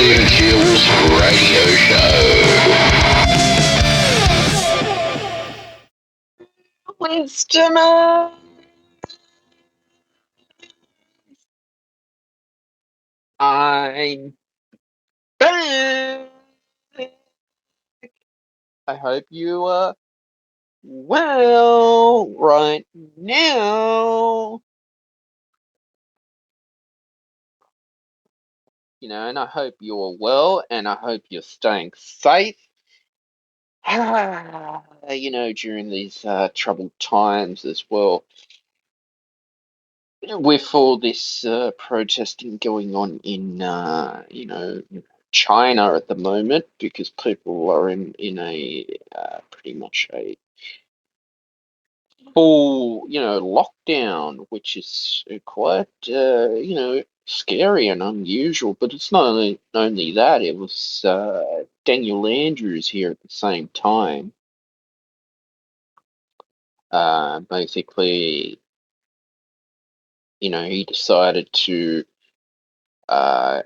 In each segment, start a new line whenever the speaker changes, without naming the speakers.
Jill's radio show. Winston, I'm back. I hope you are well right now. And I hope you're well, and I hope you're staying safe. During these troubled times as well. With all this protesting going on in, China at the moment, because people are in a pretty much a full, lockdown, which is quite, scary and unusual. But it's not only that; it was Daniel Andrews here at the same time. Basically, he decided to uh,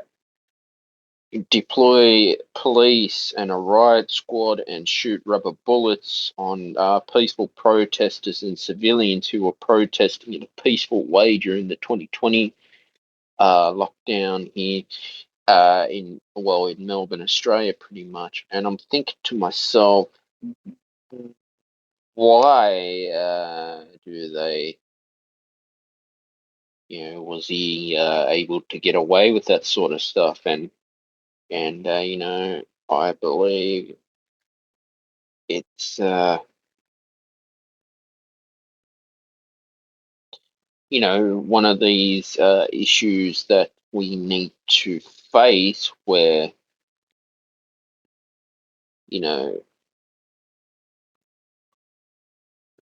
deploy police and a riot squad and shoot rubber bullets on peaceful protesters and civilians who were protesting in a peaceful way during the 2020 lockdown here in Melbourne, Australia, pretty much. And I'm thinking to myself, why do they? Was he able to get away with that sort of stuff? And I believe it's one of these issues that we need to face, where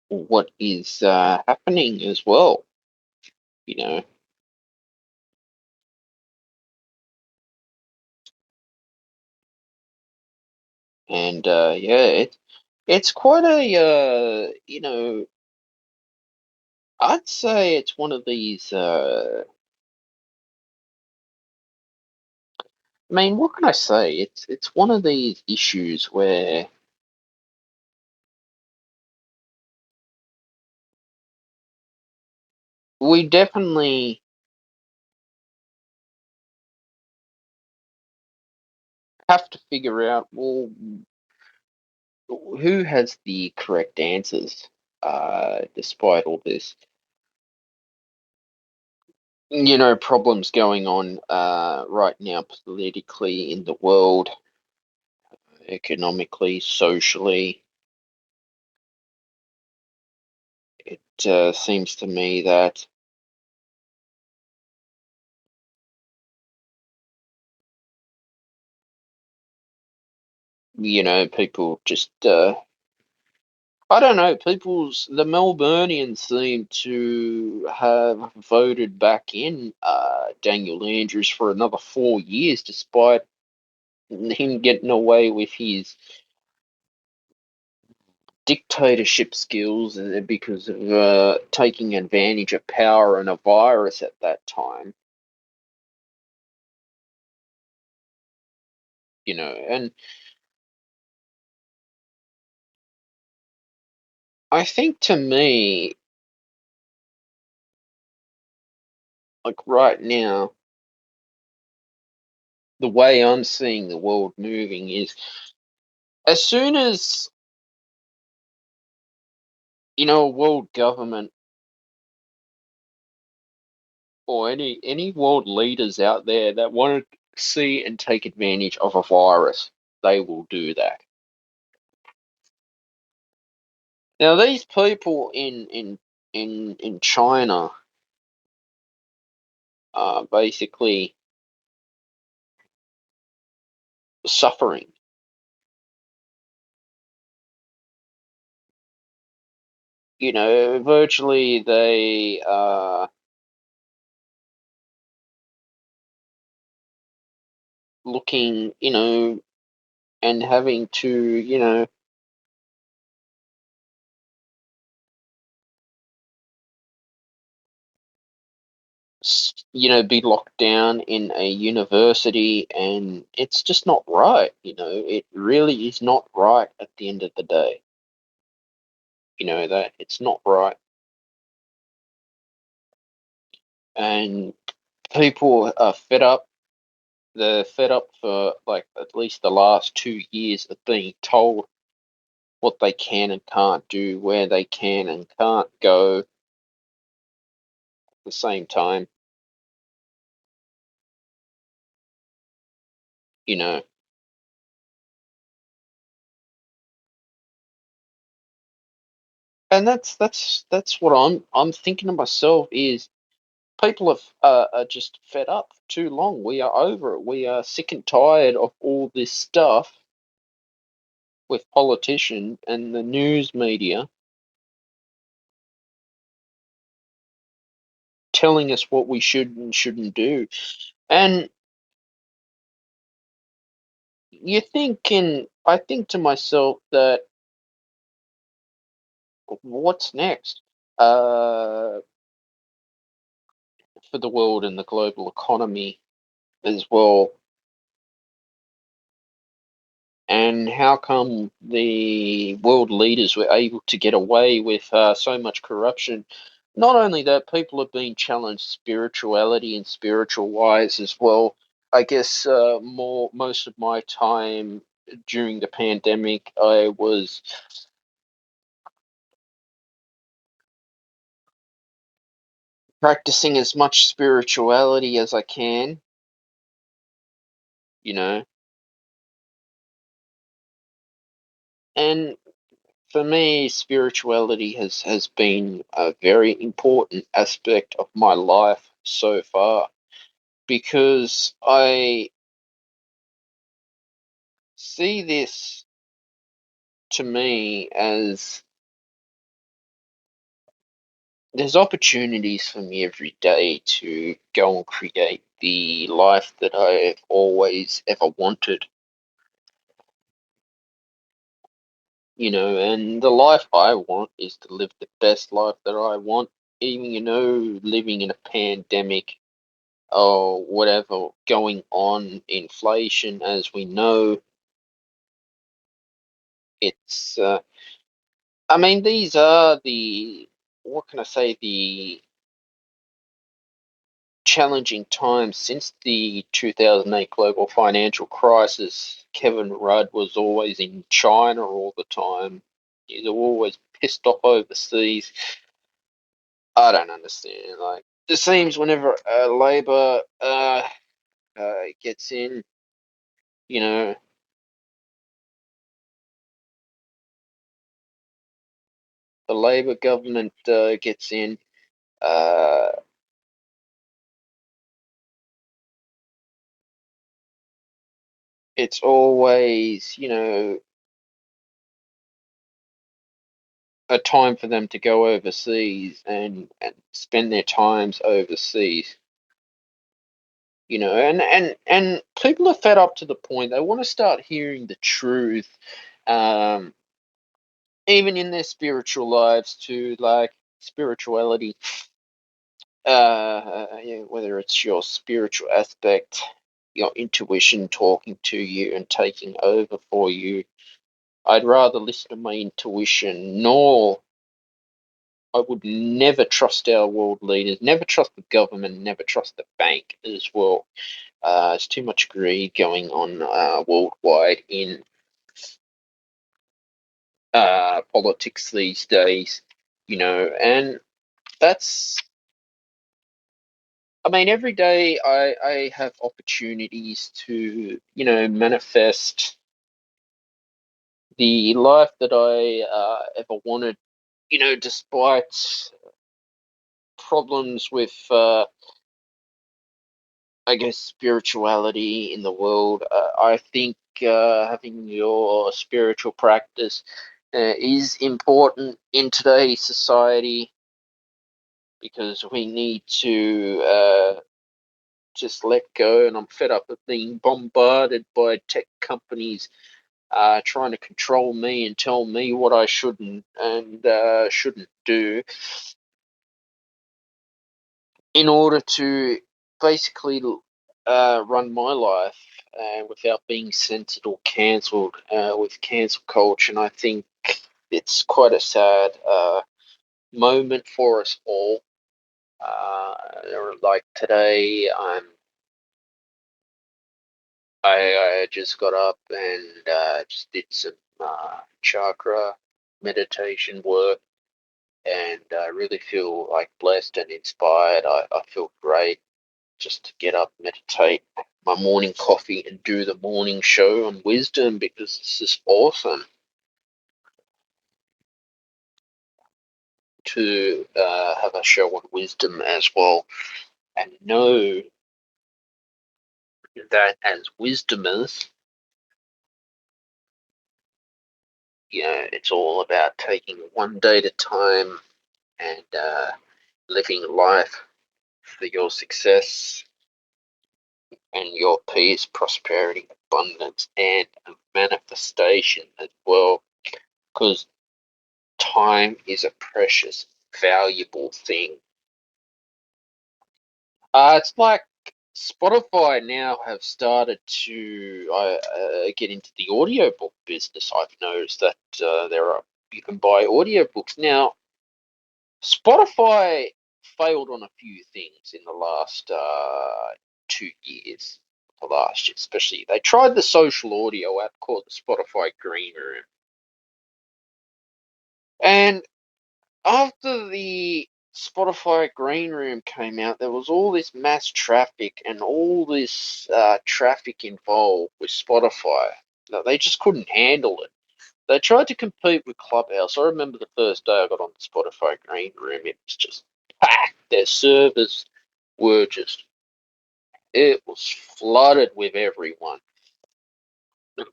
what is happening as well. you know and yeah, it's quite a I'd say it's one of these I mean, what can I say? It's one of these issues where we definitely have to figure out, well, who has the correct answers, despite all this, problems going on right now politically in the world, economically, socially. It seems to me that people just I don't know, the Melburnians seem to have voted back in Daniel Andrews for another 4 years, despite him getting away with his dictatorship skills, because of taking advantage of power and a virus at that time. And I think, to me, like right now, the way I'm seeing the world moving is, as soon as a world government or any world leaders out there that want to see and take advantage of a virus, they will do that. Now, these people in China are basically suffering. Virtually they are looking, and having to, be locked down in a university, and it's just not right. It really is not right at the end of the day. That it's not right. And people are fed up. They're fed up for like at least the last 2 years of being told what they can and can't do, where they can and can't go at the same time, you know. And that's what I'm thinking to myself is people are just fed up for too long. We are over it. We are sick and tired of all this stuff with politicians and the news media telling us what we should and shouldn't do. And I think to myself that what's next for the world and the global economy as well? And how come the world leaders were able to get away with so much corruption? Not only that, people have been challenged spirituality and spiritual wise as well. I guess most of my time during the pandemic, I was practicing as much spirituality as I can, you know. And for me, spirituality has been a very important aspect of my life so far because I see this to me as there's opportunities for me every day to go and create the life that I've always ever wanted, and the life I want is to live the best life that I want, even, living in a pandemic or whatever going on, inflation, as we know, it's, I mean, these are what can I say, the challenging times since the 2008 global financial crisis. Kevin Rudd was always in China all the time. He's always pissed off overseas. I don't understand. Like, it seems whenever Labor gets in, you know, the Labor government gets in, uh, it's always, a time for them to go overseas and spend their times overseas. And people are fed up to the point they want to start hearing the truth, um, even in their spiritual lives too, like spirituality. Yeah, whether it's your spiritual aspect, your intuition talking to you and taking over for you. I'd rather listen to my intuition, nor I would never trust our world leaders, never trust the government, never trust the bank as well. There's too much greed going on worldwide in politics these days, and that's, I mean, every day I have opportunities to, manifest the life that I ever wanted, despite problems with, I guess, spirituality in the world. I think having your spiritual practice is important in today's society because we need to just let go. And I'm fed up of being bombarded by tech companies trying to control me and tell me what I shouldn't do in order to basically run my life without being censored or cancelled with cancel culture, and I think it's quite a sad moment for us all. Uh, like today, I just got up and just did some chakra meditation work, and I really feel like blessed and inspired. I feel great just to get up, meditate, my morning coffee, and do the morning show on wisdom because this is awesome to have a show on wisdom as well and know that as wisdomers, it's all about taking one day at a time and living life for your success and your peace, prosperity, abundance, and manifestation as well. Because time is a precious, valuable thing. It's like Spotify now have started to get into the audiobook business. I've noticed that you can buy audiobooks now. Spotify failed on a few things in the last 2 years. The last year, especially, they tried the social audio app called the Spotify Green Room, and after the Spotify Green Room came out, there was all this mass traffic and all this traffic involved with Spotify that they just couldn't handle it. They tried to compete with Clubhouse. I remember the first day I got on the Spotify Green Room, it was just packed. Their servers were just, it was flooded with everyone.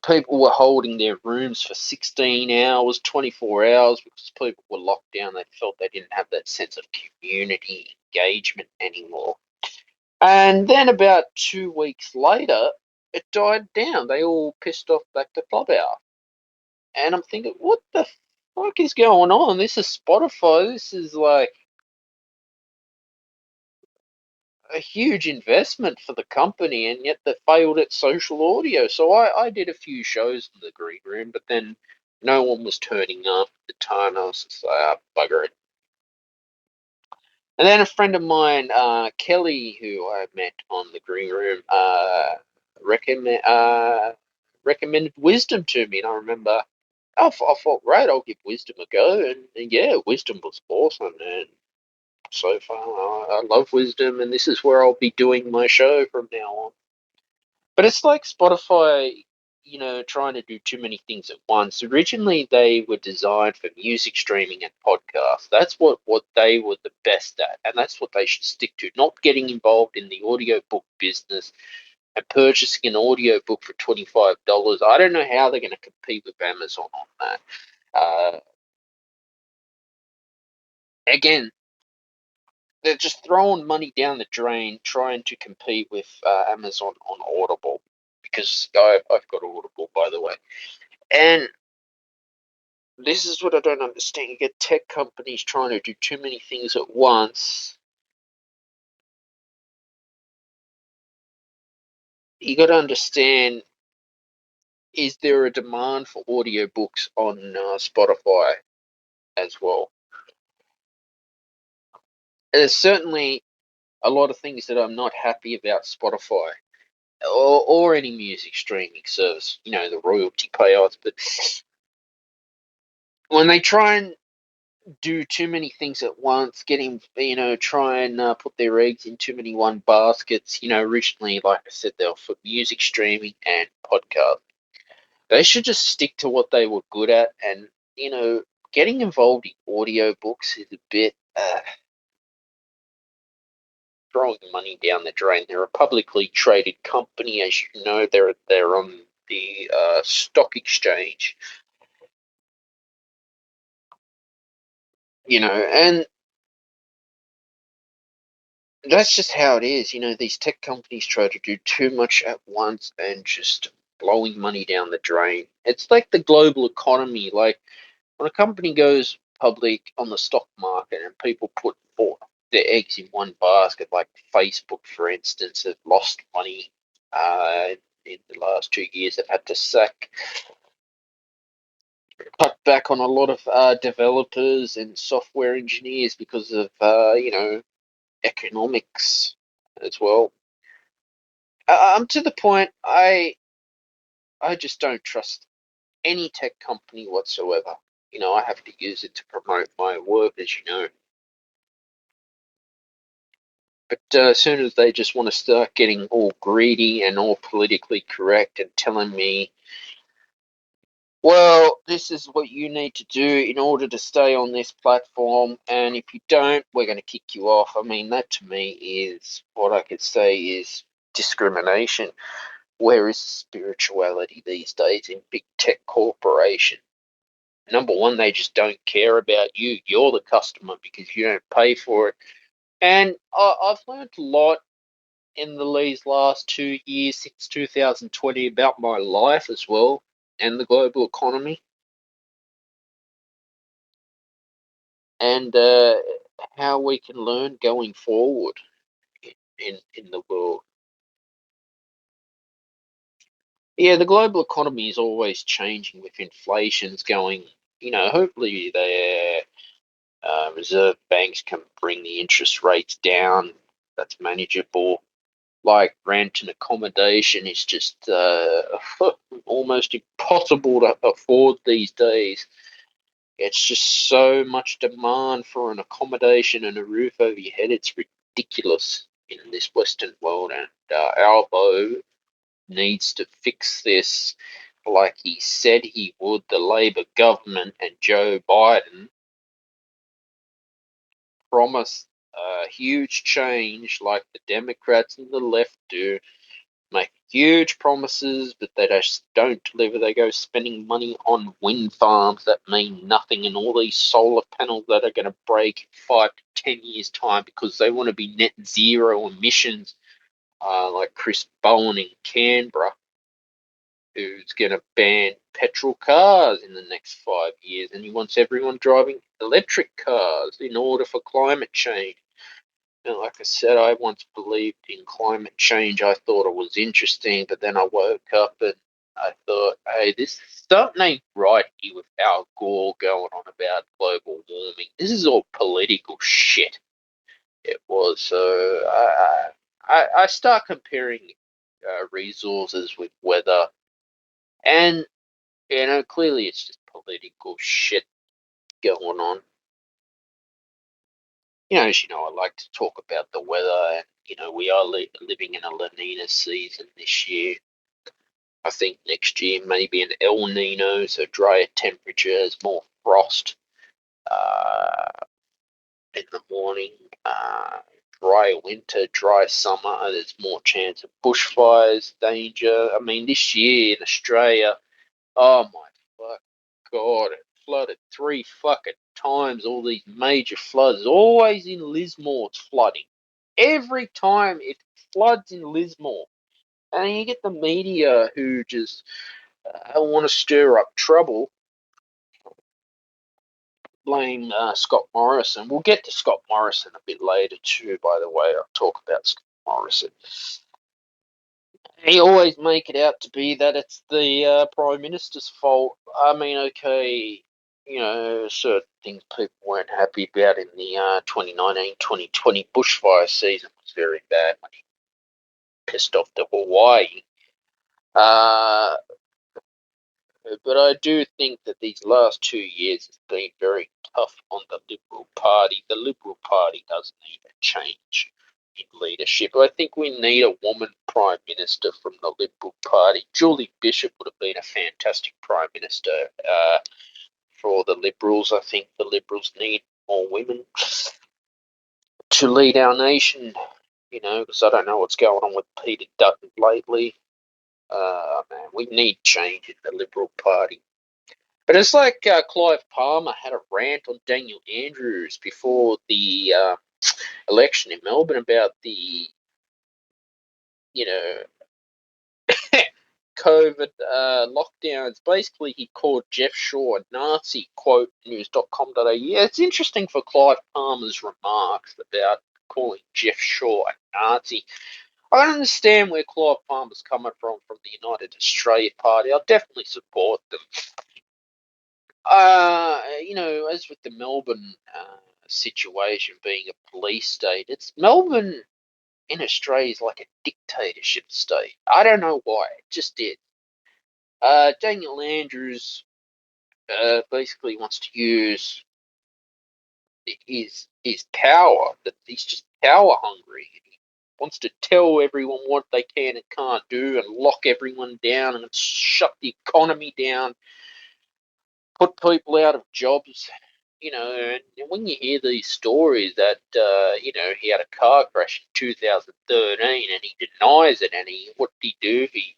People were holding their rooms for 16 hours, 24 hours because people were locked down. They felt they didn't have that sense of community engagement anymore. And then about 2 weeks later, it died down. They all pissed off back to Clubhouse. And I'm thinking, what the fuck is going on? This is Spotify. This is like a huge investment for the company, and yet they failed at social audio. So I did a few shows in the green room, but then no one was turning up at the time. I was just like, bugger it. And then a friend of mine, Kelly, who I met on the green room, recommend, recommended wisdom to me, and I remember I thought, right, I'll give wisdom a go, and yeah, wisdom was awesome, and so far I love wisdom, and this is where I'll be doing my show from now on. But it's like Spotify, trying to do too many things at once. Originally, they were designed for music streaming and podcasts. That's what they were the best at, and that's what they should stick to. Not getting involved in the audiobook business and purchasing an audiobook for $25. I don't know how they're going to compete with Amazon on that. Again, they're just throwing money down the drain trying to compete with Amazon on Audible because I've got Audible, by the way. And this is what I don't understand. You get tech companies trying to do too many things at once. You got to understand, is there a demand for audiobooks on Spotify as well? There's certainly a lot of things that I'm not happy about Spotify or any music streaming service, the royalty payouts. But when they try and do too many things at once, try and put their eggs in too many one baskets. Originally, like I said, they were for music streaming and podcast. They should just stick to what they were good at, and getting involved in audiobooks is a bit throwing money down the drain. They're a publicly traded company, as you know. They're on the stock exchange, and that's just how it is. These tech companies try to do too much at once and just blowing money down the drain. It's like the global economy. Like when a company goes public on the stock market and people put their eggs in one basket. Like Facebook, for instance, have lost money in the last 2 years. They've had to cut back on a lot of developers and software engineers because of economics as well. To the point, I just don't trust any tech company whatsoever. I have to use it to promote my work, as you know. But as soon as they just want to start getting all greedy and all politically correct and telling me, well, this is what you need to do in order to stay on this platform, and if you don't, we're going to kick you off. I mean, that to me is what I could say is discrimination. Where is spirituality these days in big tech corporation? Number one, they just don't care about you. You're the customer because you don't pay for it. And I've learned a lot in these last 2 years since 2020 about my life as well and the global economy and how we can learn going forward in the world. Yeah, the global economy is always changing with inflation's going. Hopefully the reserve banks can bring the interest rates down. That's manageable. Like rent and accommodation is just almost impossible to afford these days. It's just so much demand for an accommodation and a roof over your head. It's ridiculous in this Western world, and Albo needs to fix this like he said he would. The Labor government and Joe Biden promise huge change like the Democrats and the left do. Make huge promises, but they just don't deliver. They go spending money on wind farms that mean nothing and all these solar panels that are going to break in 5 to 10 years' time because they want to be net zero emissions, like Chris Bowen in Canberra, who's going to ban petrol cars in the next 5 years, and he wants everyone driving electric cars in order for climate change. And like I said, I once believed in climate change. I thought it was interesting, but then I woke up and I thought, hey, this something ain't right here with Al Gore going on about global warming. This is all political shit. It was. So I start comparing resources with weather, and clearly it's just political shit going on. As you know, I like to talk about the weather, and we are living in a La Nina season this year. I think next year maybe an El Nino, so drier temperatures, more frost uh, in the morning, dry winter, dry summer. There's more chance of bushfires, danger. I mean, this year in Australia, oh my fuck god, it flooded 3 fucking times. All these major floods, always in Lismore, it's flooding. Every time it floods in Lismore, and you get the media who just want to stir up trouble. Blame Scott Morrison. We'll get to Scott Morrison a bit later too. By the way, I'll talk about Scott Morrison. He always make it out to be that it's the Prime Minister's fault. I mean, okay, certain things people weren't happy about in the 2019-2020 bushfire season was very bad when he pissed off the Hawaii. But I do think that these last 2 years has been very tough on the Liberal Party. The Liberal Party does need a change in leadership. I think we need a woman Prime Minister from the Liberal Party. Julie Bishop would have been a fantastic Prime Minister for the Liberals. I think the Liberals need more women to lead our nation, because I don't know what's going on with Peter Dutton lately. Man, we need change in the Liberal Party. But it's like Clive Palmer had a rant on Daniel Andrews before the election in Melbourne about the, COVID lockdowns. Basically, he called Jeff Shaw a Nazi, quote news.com.au. It's interesting for Clive Palmer's remarks about calling Jeff Shaw a Nazi. I don't understand where Clive Palmer's coming from the United Australia Party. I'll definitely support them. As with the Melbourne situation being a police state, it's Melbourne in Australia is like a dictatorship state. I don't know why. It just did. Daniel Andrews basically wants to use his power. That he's just power hungry. He wants to tell everyone what they can and can't do, and lock everyone down, and shut the economy down, put people out of jobs. And when you hear these stories that he had a car crash in 2013 and he denies it, and what did he do? He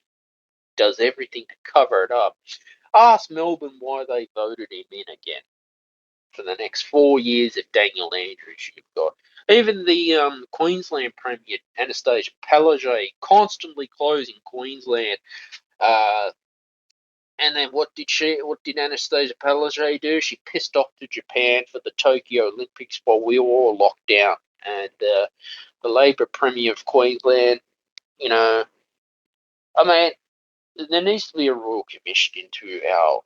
does everything to cover it up. Ask Melbourne why they voted him in again for the next 4 years of Daniel Andrews. You've got even the Queensland Premier Anastasia Palaszczuk constantly closing Queensland. And then what did Anastasia Palaszczuk do? She pissed off to Japan for the Tokyo Olympics while we were all locked down. And the Labor Premier of Queensland, I mean, there needs to be a royal commission into our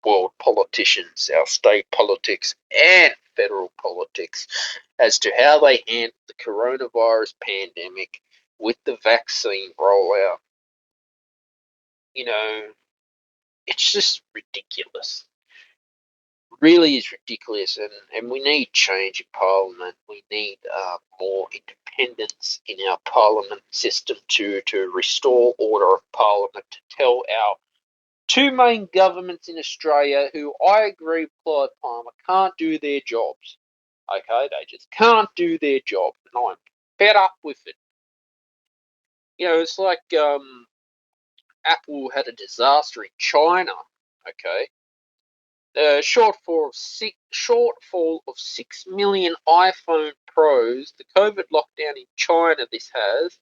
world politicians, our state politics, and federal politics as to how they handle the coronavirus pandemic with the vaccine rollout. It's just ridiculous. Really is ridiculous, and we need change in Parliament. We need more independence in our Parliament system to restore order of Parliament, to tell our two main governments in Australia, who I agree with Clive Palmer, can't do their jobs. Okay, they just can't do their job, and I'm fed up with it. It's like Apple had a disaster in China. Okay, the shortfall of 6 million iPhone Pros, the COVID lockdown in China. This has.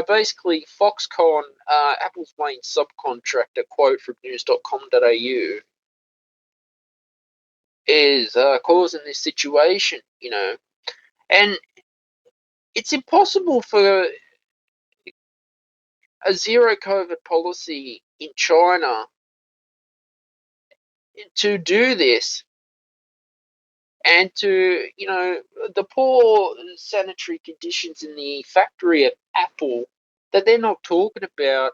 Basically, Foxconn, Apple's main subcontractor, quote from news.com.au, is causing this situation, and it's impossible for a zero COVID policy in China to do this, and to, the poor sanitary conditions in the factory of Apple that they're not talking about,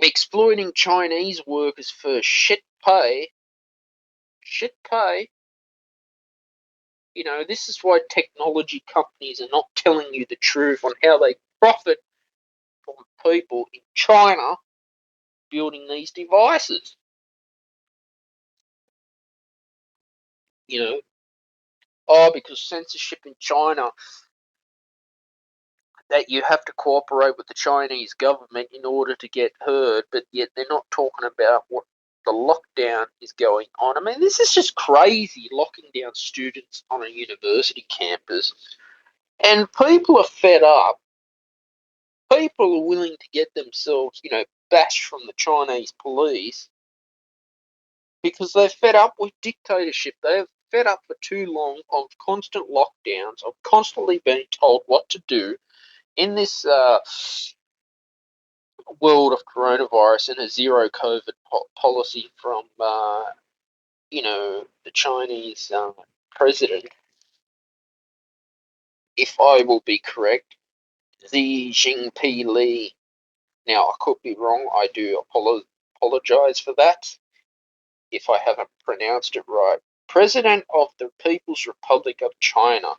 exploiting Chinese workers for shit pay. This is why technology companies are not telling you the truth on how they profit from people in China building these devices. Because censorship in China, that you have to cooperate with the Chinese government in order to get heard, but yet they're not talking about what the lockdown is going on. I mean, this is just crazy, locking down students on a university campus. And people are fed up. People are willing to get themselves, bashed from the Chinese police because they're fed up with dictatorship. They're fed up for too long of constant lockdowns, of constantly being told what to do in this world of coronavirus, and a zero COVID policy from, the Chinese president. If I will be correct, Xi Jinping Li. Now, I could be wrong. I do apologize for that if I haven't pronounced it right. President of the People's Republic of China.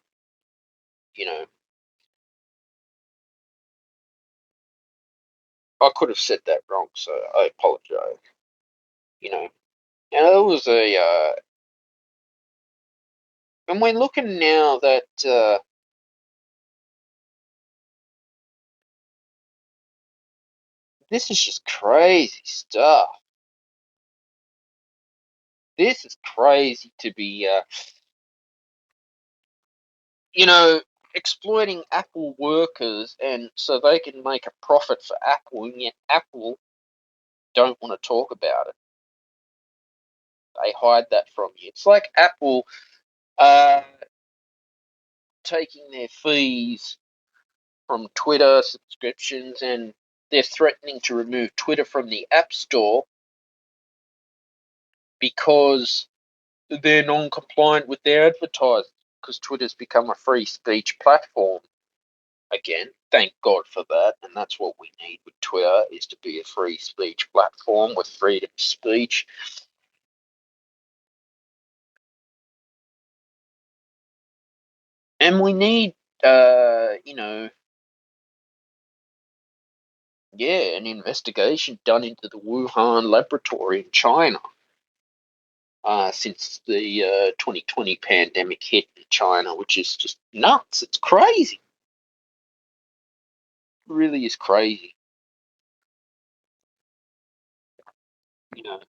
I could have said that wrong, so I apologize. And it was and we're looking now that this is just crazy stuff. This is crazy to be, you know, exploiting Apple workers, and so they can make a profit for Apple, and yet Apple don't want to talk about it. They hide that from you. It's like Apple taking their fees from Twitter subscriptions, and they're threatening to remove Twitter from the App Store because they're non-compliant with their advertising, because Twitter's become a free speech platform again. Thank God for that, and that's what we need with Twitter, is to be a free speech platform with freedom of speech. And we need, an investigation done into the Wuhan laboratory in China, since the 2020 pandemic hit in China, which is just nuts. It's crazy. It really is crazy. You know.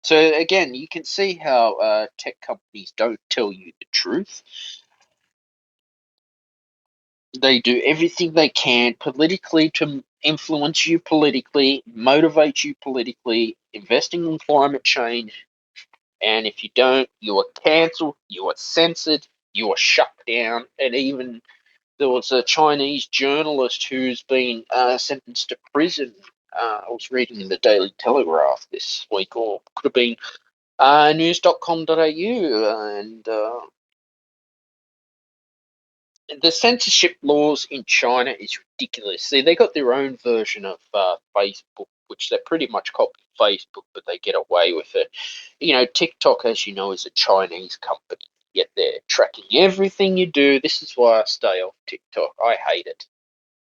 So again, you can see how tech companies don't tell you the truth. They do everything they can politically to influence you politically, motivate you politically, investing in climate change. And if you don't, you are cancelled, you are censored, you are shut down. And even there was a Chinese journalist who's been sentenced to prison. I was reading in the Daily Telegraph this week, or could have been news.com.au, and the censorship laws in China is ridiculous. See, they got their own version of Facebook, which they pretty much copy Facebook, but they get away with it. TikTok, as you know, is a Chinese company, yet they're tracking everything you do. This is why I stay off TikTok. I hate it.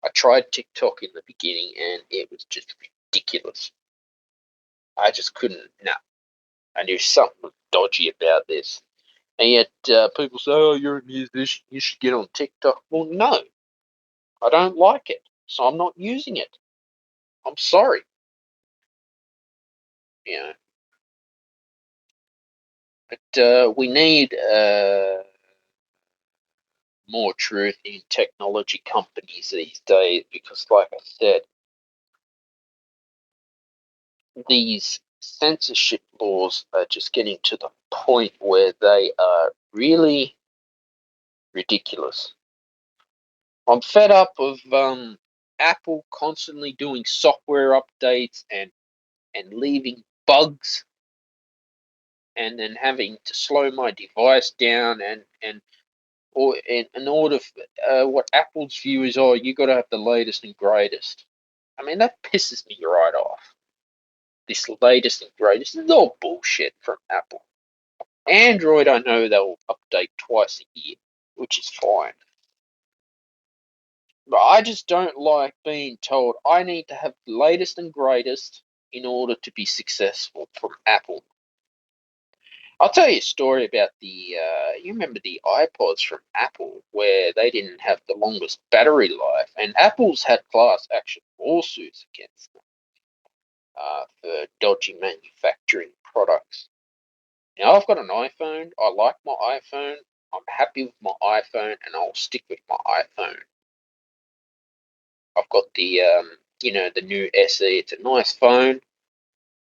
I tried TikTok in the beginning, and it was just ridiculous. I just couldn't. No, I knew something dodgy about this. And yet people say, "Oh, you're a musician. You should get on TikTok." Well, no, I don't like it, so I'm not using it. I'm sorry. You know, but we need more truth in technology companies these days, because, like I said, these censorship laws are just getting to the point where they are really ridiculous. I'm fed up of Apple constantly doing software updates and leaving bugs, and then having to slow my device down, or in order what Apple's view is, oh, you got to have the latest and greatest. I mean, that pisses me right off. This latest and greatest is all bullshit from Apple. Android, I know they'll update twice a year, which is fine. But I just don't like being told I need to have the latest and greatest in order to be successful from Apple. I'll tell you a story about you remember the iPods from Apple, where they didn't have the longest battery life, and Apple's had class action lawsuits against them for dodgy manufacturing products. Now, I've got an iPhone. I like my iPhone. I'm happy with my iPhone, and I'll stick with my iPhone. I've got the new SE. It's a nice phone,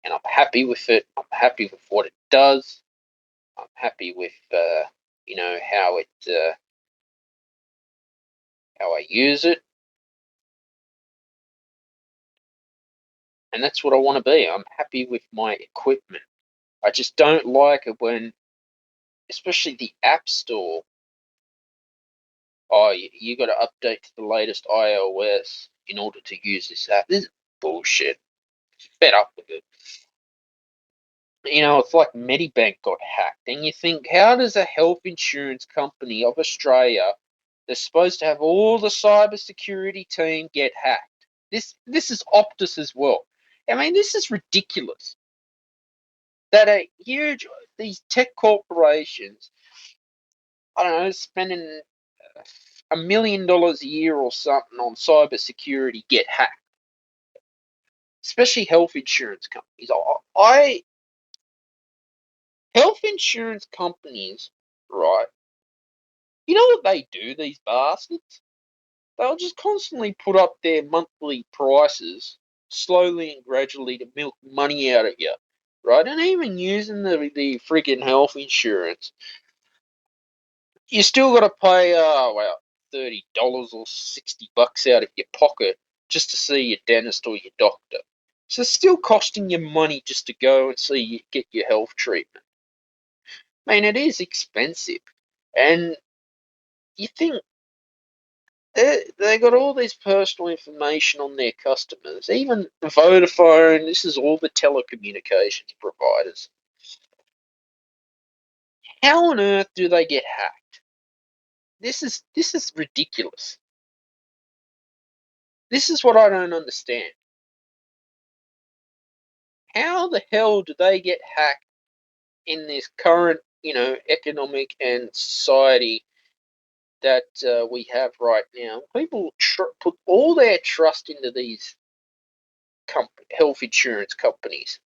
and I'm happy with it. I'm happy with what it does. I'm happy with how I use it, and that's what I want to be. I'm happy with my equipment. I just don't like it when, especially the App Store, oh, you got to update to the latest iOS in order to use this app. This is bullshit. Fed up with it. It's like Medibank got hacked, and you think, how does a health insurance company of Australia that's supposed to have all the cyber security team get hacked? This is Optus as well. I mean, this is ridiculous. That these tech corporations, I don't know, spending $1 million a year or something on cyber security, get hacked. Especially health insurance companies. Health insurance companies, right, You know what they do, these bastards? They'll just constantly put up their monthly prices slowly and gradually to milk money out of you, right? And even using the freaking health insurance, you still got to pay, $30 or $60 out of your pocket just to see your dentist or your doctor. So it's still costing you money just to go and get your health treatment. I mean, it is expensive, and you think they got all this personal information on their customers. Even Vodafone, this is all the telecommunications providers. How on earth do they get hacked? This is ridiculous. This is what I don't understand. How the hell do they get hacked in this current, economic and society that we have right now? People put all their trust into these health insurance companies,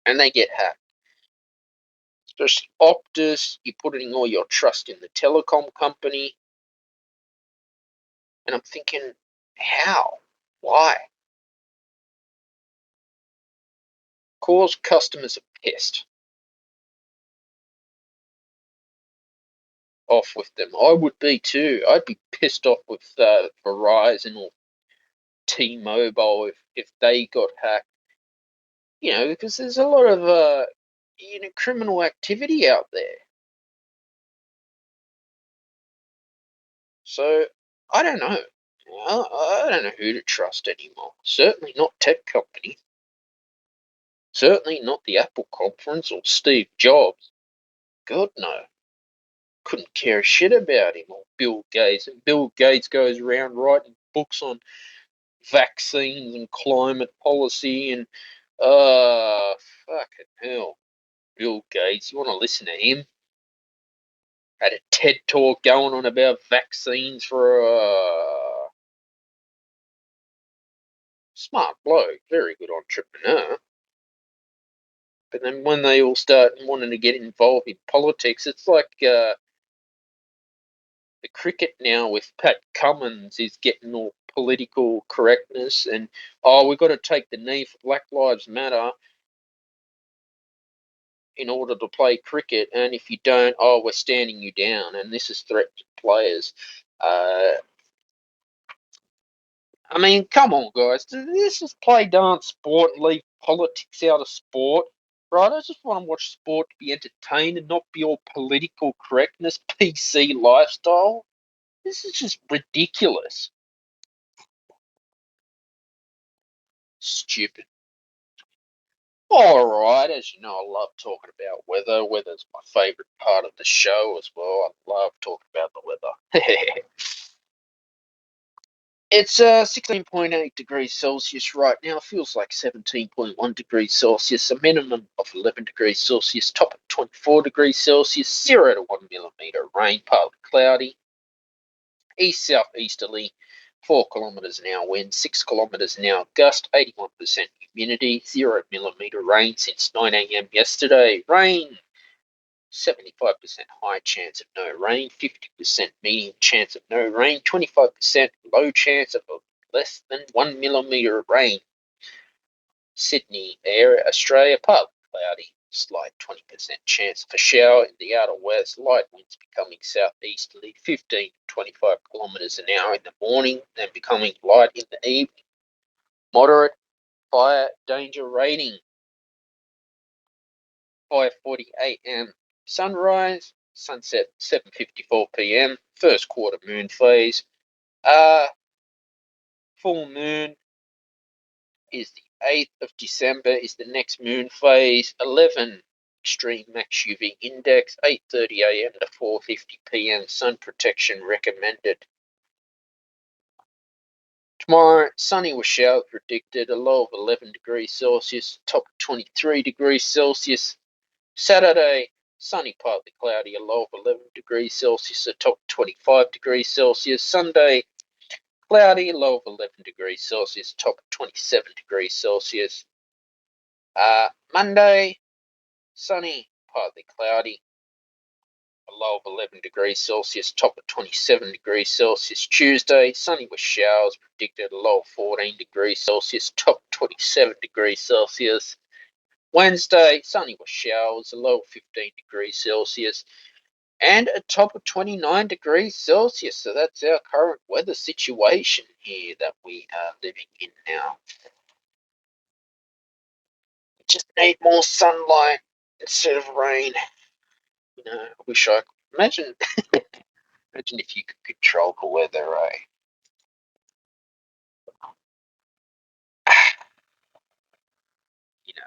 and they get hacked. Especially Optus, you're putting all your trust in the telecom company. And I'm thinking, how? Why? Of course, customers are pissed off with them. I would be too. I'd be pissed off with Verizon or T-Mobile if they got hacked. Because there's a lot of criminal activity out there. So I don't know. I don't know who to trust anymore. Certainly not tech companies. Certainly not the Apple conference or Steve Jobs. God no. Couldn't care a shit about him or Bill Gates. And Bill Gates goes around writing books on vaccines and climate policy and fucking hell. Bill Gates, you want to listen to him? Had a TED talk going on about vaccines for smart bloke, very good entrepreneur. But then when they all start wanting to get involved in politics, it's like the cricket now with Pat Cummins is getting all political correctness and, we've got to take the knee for Black Lives Matter in order to play cricket, and if you don't, we're standing you down, and this is threat to players. I mean, come on, guys. This is play, dance, sport, leave politics out of sport, right? I just want to watch sport to be entertained and not be all political correctness, PC lifestyle. This is just ridiculous. Stupid. All right, as you know, I love talking about weather. Weather's my favourite part of the show as well. I love talking about the weather. It's 16.8 degrees Celsius right now. Feels like 17.1 degrees Celsius. A minimum of 11 degrees Celsius. Top of 24 degrees Celsius. 0 to 1 millimetre rain. Partly cloudy. East southeasterly. 4 kilometres an hour wind. 6 kilometres an hour gust. 81% humidity. 0 millimetre rain since 9 a.m. yesterday. Rain. 75% high chance of no rain, 50% medium chance of no rain, 25% low chance of less than 1 millimetre of rain. Sydney area, Australia, partly cloudy, slight 20% chance of a shower in the outer west, light winds becoming southeasterly, 15 to 25 kilometres an hour in the morning, then becoming light in the evening. Moderate fire danger rating, 5:40 a.m. Sunrise, sunset 7:54 p.m. First quarter moon phase. Full moon is the 8th of December is the next moon phase. 11 extreme max UV index. 8:30 a.m. to 4:50 p.m. Sun protection recommended. Tomorrow, sunny with showers predicted. A low of 11 degrees Celsius. Top of 23 degrees Celsius. Saturday, sunny, partly cloudy, a low of 11 degrees Celsius, a top 25 degrees Celsius. Sunday, cloudy, low of 11 degrees Celsius, top 27 degrees Celsius. Monday, sunny, partly cloudy, a low of 11 degrees Celsius, top of 27 degrees Celsius. Tuesday, sunny with showers, predicted a low of 14 degrees Celsius, top of 27 degrees Celsius. Wednesday, sunny with showers, a low of 15 degrees Celsius, and a top of 29 degrees Celsius. So that's our current weather situation here that we are living in now. We just need more sunlight instead of rain. I wish I could imagine. Imagine if you could control the weather, eh? You know,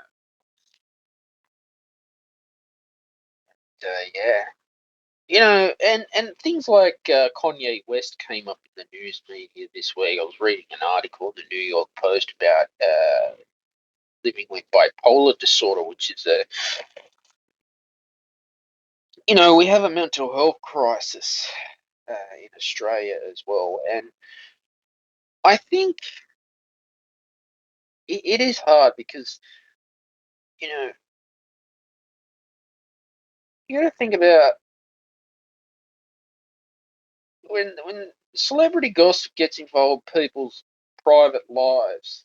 yeah. And things like Kanye West came up in the news media this week. I was reading an article in the New York Post about living with bipolar disorder, which is we have a mental health crisis in Australia as well. And I think it is hard because, you know, you got to think about when celebrity gossip gets involved in people's private lives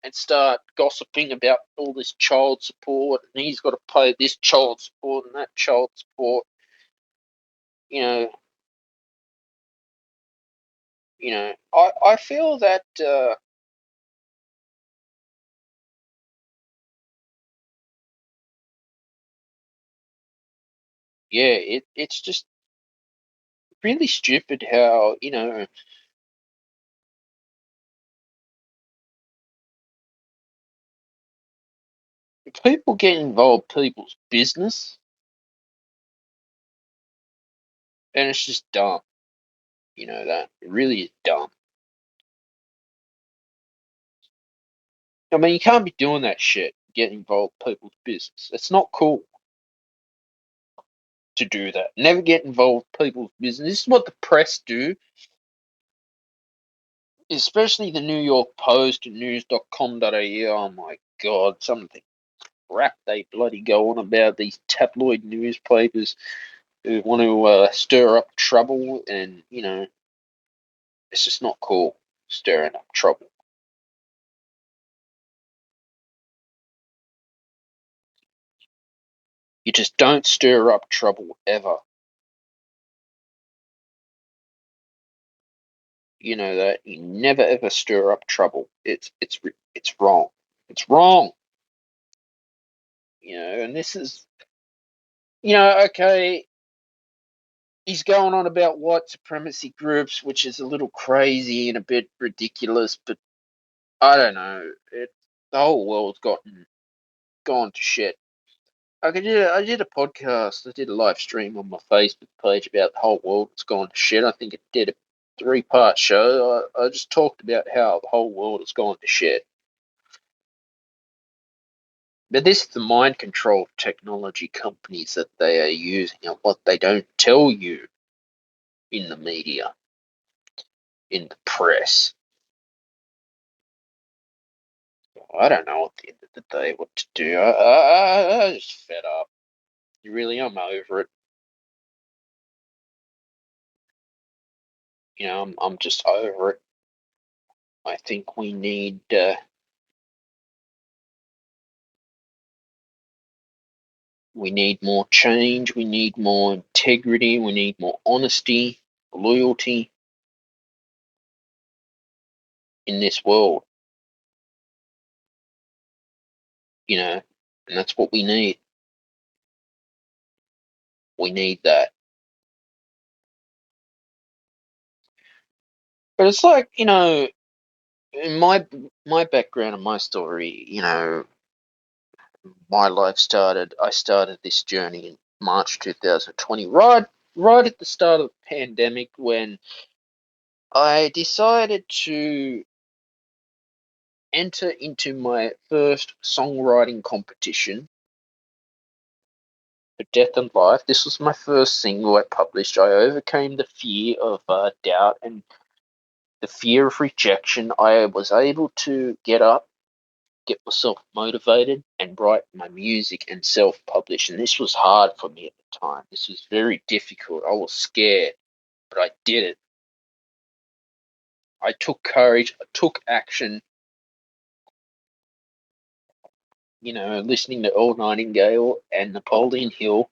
and start gossiping about all this child support and he's got to pay this child support and that child support. You know, I feel that yeah, it's just really stupid how people get involved in people's business and it's just dumb. That it really is dumb. I mean, you can't be doing that shit. Get involved in people's business. It's not cool to do that. Never get involved in people's business. This is what the press do, especially the New York Post and news.com.au. Oh my god, some of the crap they bloody go on about these tabloid newspapers who want to stir up trouble, and it's just not cool stirring up trouble. You just don't stir up trouble ever. You know that you never ever stir up trouble. It's wrong. It's wrong. And this is okay. He's going on about white supremacy groups, which is a little crazy and a bit ridiculous, but I don't know. The whole world's gone to shit. I did a podcast. I did a live stream on my Facebook page about the whole world's gone to shit. I think it did a three-part show. I just talked about how the whole world has gone to shit. But this is the mind control technology companies that they are using and what they don't tell you in the media, in the press. I don't know at the end of the day what to do. I'm just fed up. Really, I'm over it. I'm just over it. I think we need more change. We need more integrity. We need more honesty, loyalty in this world. And that's what we need. We need that. But it's like, in my background and my story, my life I started this journey in March 2020, right at the start of the pandemic, when I decided to enter into my first songwriting competition for Death and Life. This was my first single I published. I overcame the fear of doubt and the fear of rejection. I was able to get up get myself motivated and write my music and self-publish. And this was hard for me at the time. This was very difficult. I was scared, but I did it. I took courage. I took action. Listening to Earl Nightingale and Napoleon Hill,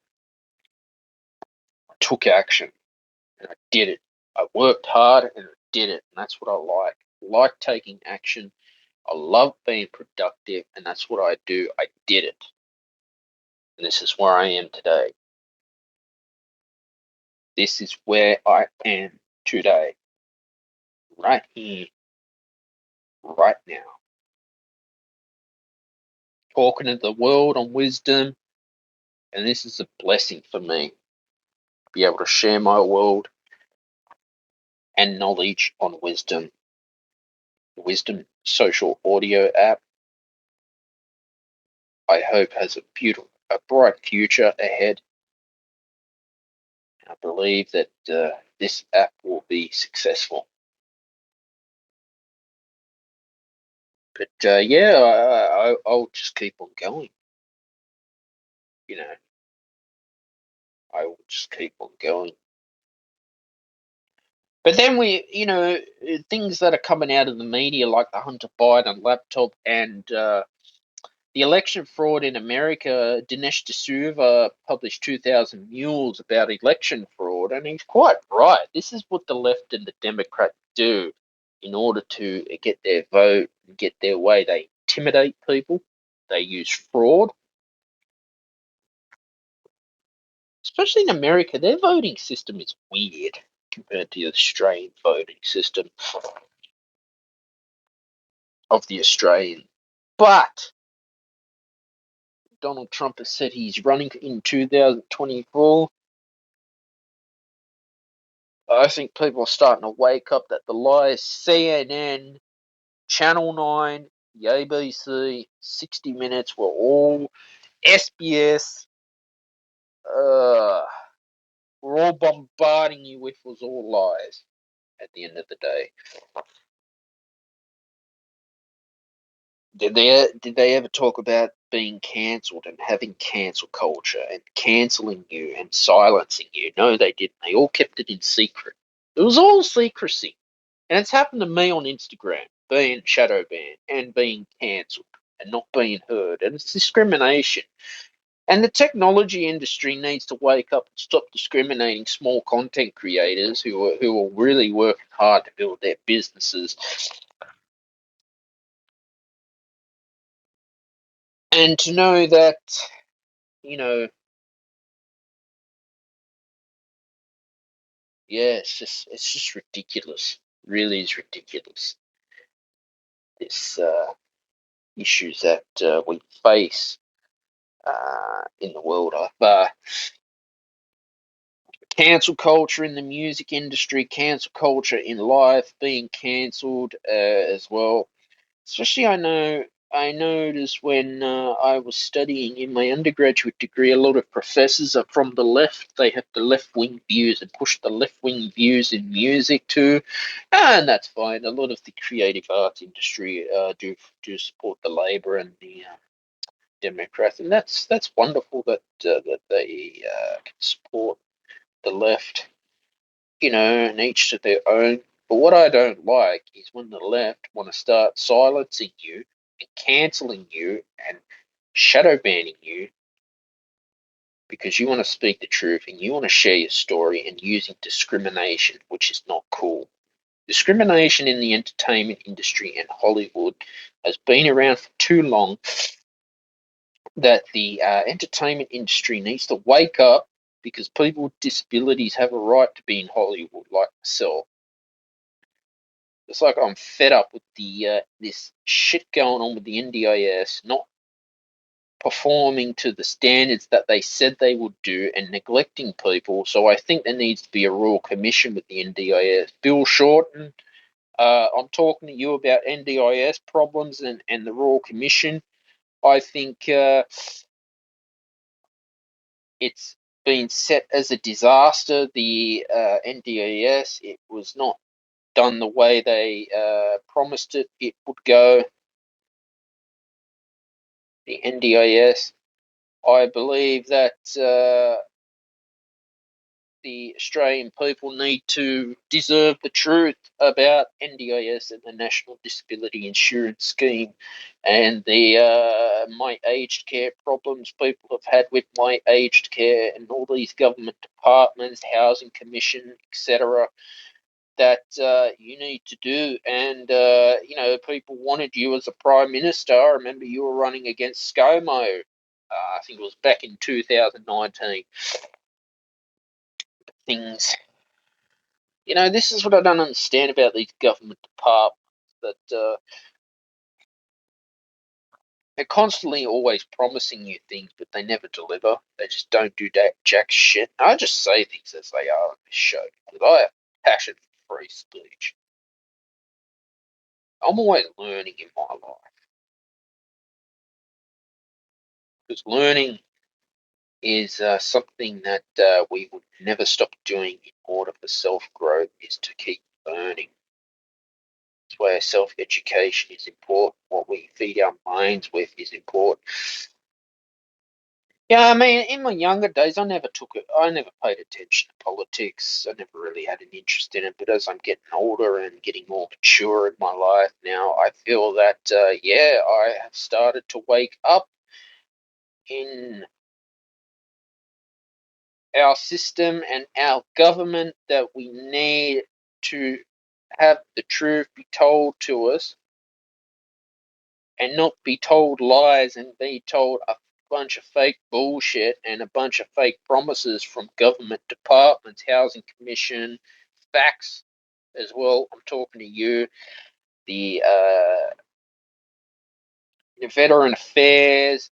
I took action and I did it. I worked hard and I did it. And that's what I like. I like taking action. I love being productive, and that's what I do. I did it. And this is where I am today. This is where I am today. Right here, right now. Talking to the world on wisdom, and this is a blessing for me. Be able to share my world and knowledge on wisdom. The Wisdom social audio app, I hope, has a bright future ahead. I believe that this app will be successful. But yeah, I'll just keep on going. I will just keep on going. But then things that are coming out of the media, like the Hunter Biden laptop and the election fraud in America. Dinesh D'Souza published 2,000 Mules about election fraud, and he's quite right. This is what the left and the Democrats do in order to get their vote and get their way. They intimidate people. They use fraud. Especially in America, their voting system is weird compared to the Australian voting system of the Australian. But Donald Trump has said he's running in 2024. I think people are starting to wake up that the lies CNN, Channel 9, the ABC, 60 Minutes were all SBS. We're all bombarding you with was all lies at the end of the day. Did they ever talk about being cancelled and having cancel culture and cancelling you and silencing you? No, they didn't. They all kept it in secret. It was all secrecy. And it's happened to me on Instagram, being shadow banned and being cancelled and not being heard. And it's discrimination. And the technology industry needs to wake up and stop discriminating small content creators who are really working hard to build their businesses. And to know that, yeah, it's just ridiculous. It really is ridiculous. This issues that we face in the world of cancel culture in the music industry, cancel culture in life, being cancelled as well. Especially, I noticed when I was studying in my undergraduate degree, a lot of professors are from the left. They have the left wing views and push the left wing views in music too, and that's fine. A lot of the creative arts industry do support the Labor and the Democrats, and that's wonderful that they can support the left, and each to their own. But what I don't like is when the left want to start silencing you and cancelling you and shadow banning you because you want to speak the truth and you want to share your story and using discrimination, which is not cool. Discrimination in the entertainment industry and Hollywood has been around for too long that the entertainment industry needs to wake up because people with disabilities have a right to be in Hollywood like myself. It's like I'm fed up with the this shit going on with the NDIS not performing to the standards that they said they would do and neglecting people. So I think there needs to be a royal commission with the NDIS. Bill Shorten, I'm talking to you about NDIS problems and the royal commission. I think it's been set as a disaster. The NDIS, it was not done the way they promised it would go. the NDIS. I believe that the Australian people need to deserve the truth about NDIS and the National Disability Insurance Scheme and the my aged care problems people have had with my aged care and all these government departments, Housing Commission, etc. That you need to do. And, people wanted you as a Prime Minister. I remember you were running against ScoMo. I think it was back in 2019. Things, this is what I don't understand about these government departments, that they're constantly always promising you things, but they never deliver. They just don't do that jack shit. I just say things as they are on this show because I have passion for free speech. I'm always learning in my life because learning is something that we would never stop doing in order for self-growth, is to keep learning. That's why self-education is important. What we feed our minds with is important. Yeah, I mean, in my younger days, I never paid attention to politics. I never really had an interest in it. But as I'm getting older and getting more mature in my life now, I feel that, I have started to wake up in our system and our government, that we need to have the truth be told to us and not be told lies and be told a bunch of fake bullshit and a bunch of fake promises from government departments, Housing Commission, facts as well. I'm talking to you, the Veteran Affairs,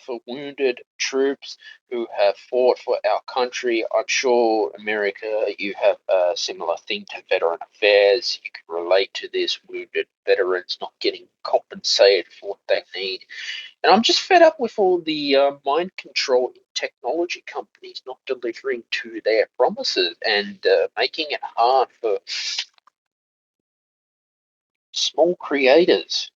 for wounded troops who have fought for our country. I'm sure, America, you have a similar thing to Veteran Affairs. You can relate to this, wounded veterans not getting compensated for what they need. And I'm just fed up with all the mind control in technology companies not delivering to their promises and making it hard for small creators,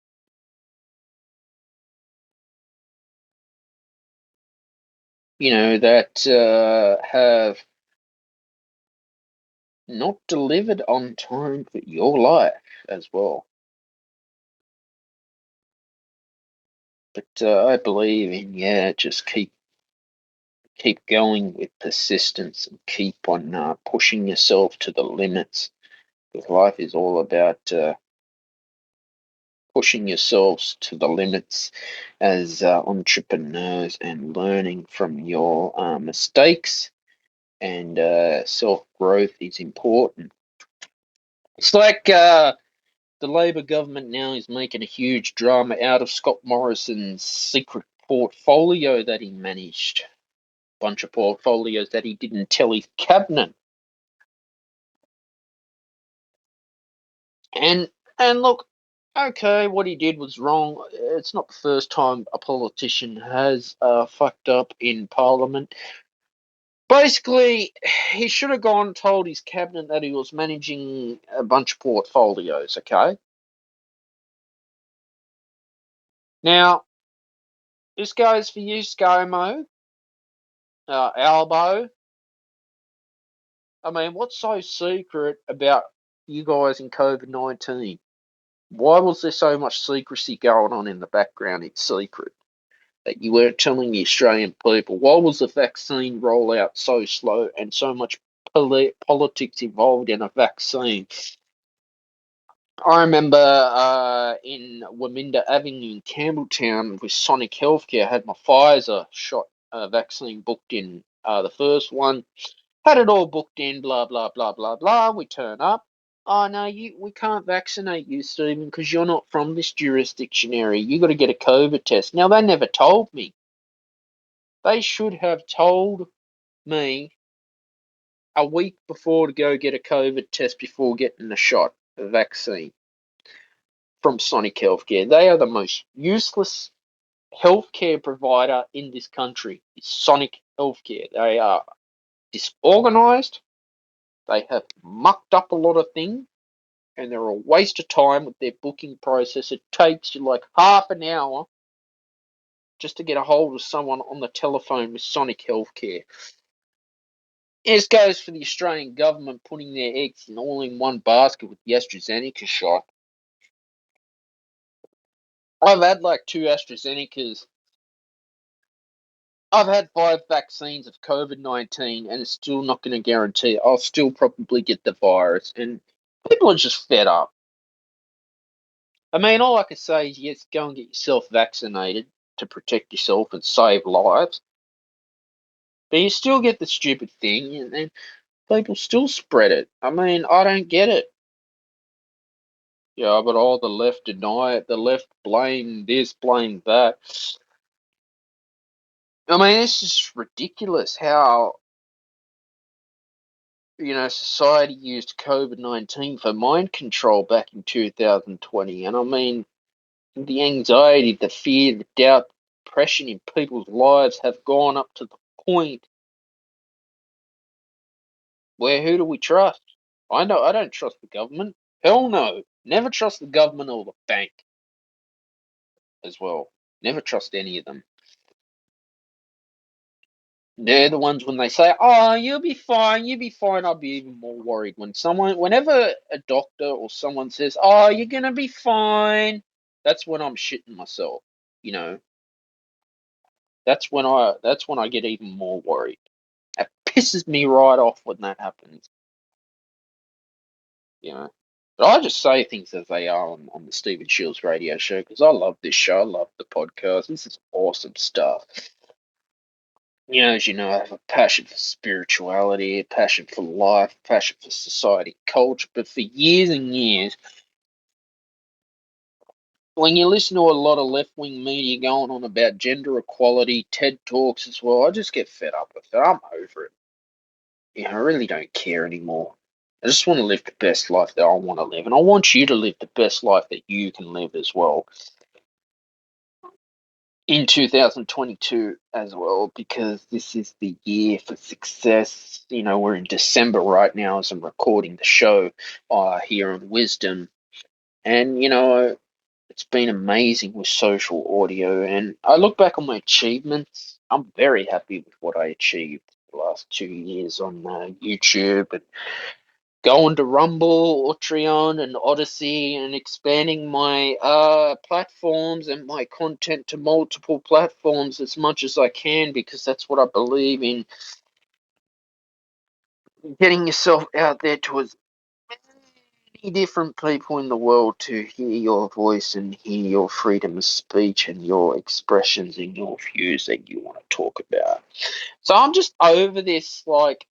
that have not delivered on time for your life as well. But I believe in, just keep going with persistence and keep on pushing yourself to the limits. Because life is all about pushing yourselves to the limits as entrepreneurs and learning from your mistakes. And self growth is important. It's like the Labor government now is making a huge drama out of Scott Morrison's secret portfolio that he managed. Bunch of portfolios that he didn't tell his cabinet. And look, okay, what he did was wrong. It's not the first time a politician has fucked up in Parliament. Basically, he should have gone and told his cabinet that he was managing a bunch of portfolios, okay? Now, this goes for you, ScoMo, Albo. I mean, what's so secret about you guys in COVID-19? Why was there so much secrecy going on in the background? It's secret that you weren't telling the Australian people. Why was the vaccine rollout so slow and so much politics involved in a vaccine? I remember in Waminda Avenue in Campbelltown with Sonic Healthcare, I had my Pfizer shot vaccine booked in. The first one, had it all booked in, blah, blah, blah, blah, blah. We turn up. Oh, no, we can't vaccinate you, Stephen, because you're not from this jurisdiction area. You got to get a COVID test. Now, they never told me. They should have told me a week before to go get a COVID test before getting the shot, the vaccine from Sonic Healthcare. They are the most useless healthcare provider in this country. It's Sonic Healthcare. They are disorganized. They have mucked up a lot of things, and they're a waste of time with their booking process. It takes you like half an hour just to get a hold of someone on the telephone with Sonic Healthcare. This goes for the Australian government putting their eggs all in one basket with the AstraZeneca shot. I've had like 2 AstraZenecas. I've had 5 vaccines of COVID-19, and it's still not going to guarantee I'll still probably get the virus. And people are just fed up. I mean, all I can say is, yes, go and get yourself vaccinated to protect yourself and save lives. But you still get the stupid thing, and people still spread it. I mean, I don't get it. Yeah, but all the left deny it. The left blame this, blame that. I mean, it's just ridiculous how, society used COVID-19 for mind control back in 2020. And I mean, the anxiety, the fear, the doubt, depression in people's lives have gone up to the point where who do we trust? I know I don't trust the government. Hell no. Never trust the government or the bank as well. Never trust any of them. They're the ones when they say, "Oh, you'll be fine." I'll be even more worried whenever a doctor or someone says, "Oh, you're gonna be fine." That's when I'm shitting myself. You know, that's when I get even more worried. It pisses me right off when that happens. You know, but I just say things as they are on the Stephen Shields radio show because I love this show. I love the podcast. This is awesome stuff. As you know, I have a passion for spirituality, a passion for life, a passion for society, culture. But for years and years, when you listen to a lot of left wing media going on about gender equality, TED Talks as well, I just get fed up with it. I'm over it. I really don't care anymore. I just want to live the best life that I want to live. And I want you to live the best life that you can live as well in 2022 as well, because this is the year for success. We're in December right now as I'm recording the show here on Wisdom. And, it's been amazing with social audio. And I look back on my achievements. I'm very happy with what I achieved the last 2 years on YouTube and going to Rumble, Ultreon, and Odysee, and expanding my platforms and my content to multiple platforms as much as I can, because that's what I believe in. Getting yourself out there to as many different people in the world to hear your voice and hear your freedom of speech and your expressions and your views that you want to talk about. So I'm just over this, like,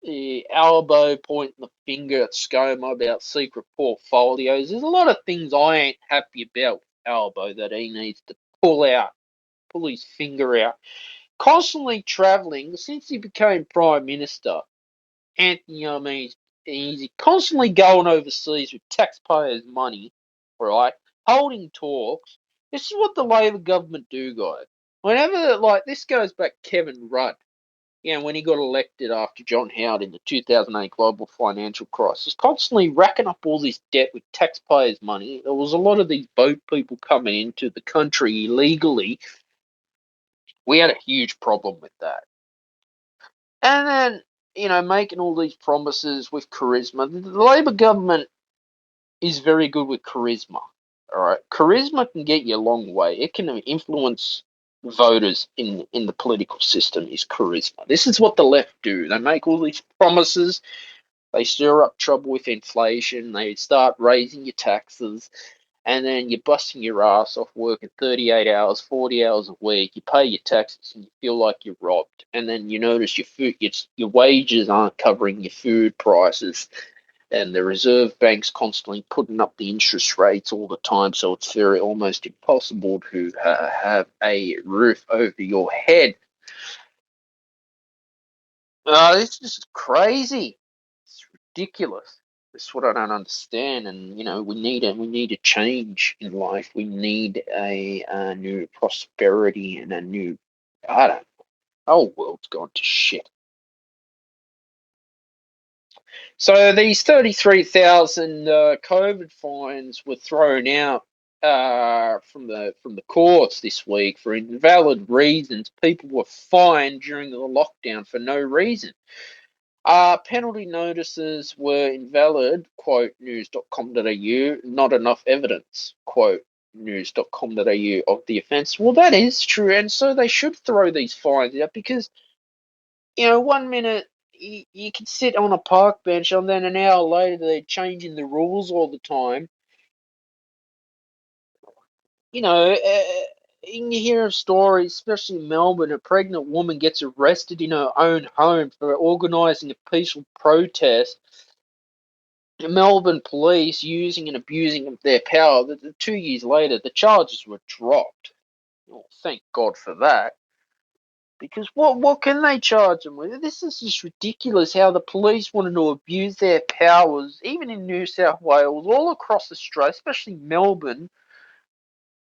the elbow pointing the finger at ScoMo about secret portfolios. There's a lot of things I ain't happy about with Albo that he needs to pull his finger out. Constantly travelling since he became Prime Minister. Anthony, I mean, he's constantly going overseas with taxpayers' money, right? Holding talks. This is what the Labor government do, guys. Whenever, like, this goes back Kevin Rudd, when he got elected after John Howard in the 2008 global financial crisis, constantly racking up all this debt with taxpayers' money. There was a lot of these boat people coming into the country illegally. We had a huge problem with that. And then, making all these promises with charisma. The Labor government is very good with charisma. All right. Charisma can get you a long way. It can influence voters in the political system is charisma. This is what the left do. They make all these promises. They stir up trouble with inflation. They start raising your taxes. And then you're busting your ass off working 38 hours, 40 hours a week. You pay your taxes and you feel like you're robbed. And then you notice your wages aren't covering your food prices, and the Reserve Bank's constantly putting up the interest rates all the time, so it's very almost impossible to have a roof over your head. This is crazy. It's ridiculous. It's what I don't understand, and we need a change in life. We need a new prosperity and a new. I don't. The whole world's gone to shit. So these 33,000 COVID fines were thrown out from the courts this week for invalid reasons. People were fined during the lockdown for no reason. Penalty notices were invalid, quote news.com.au, not enough evidence, quote news.com.au, of the offence. Well, that is true, and so they should throw these fines out because, 1 minute you can sit on a park bench and then an hour later they're changing the rules all the time. You hear of stories, especially in Melbourne, a pregnant woman gets arrested in her own home for organising a peaceful protest. The Melbourne police using and abusing of their power. 2 years later, the charges were dropped. Well, thank God for that. Because what can they charge them with? This is just ridiculous how the police wanted to abuse their powers, even in New South Wales, all across Australia, especially Melbourne,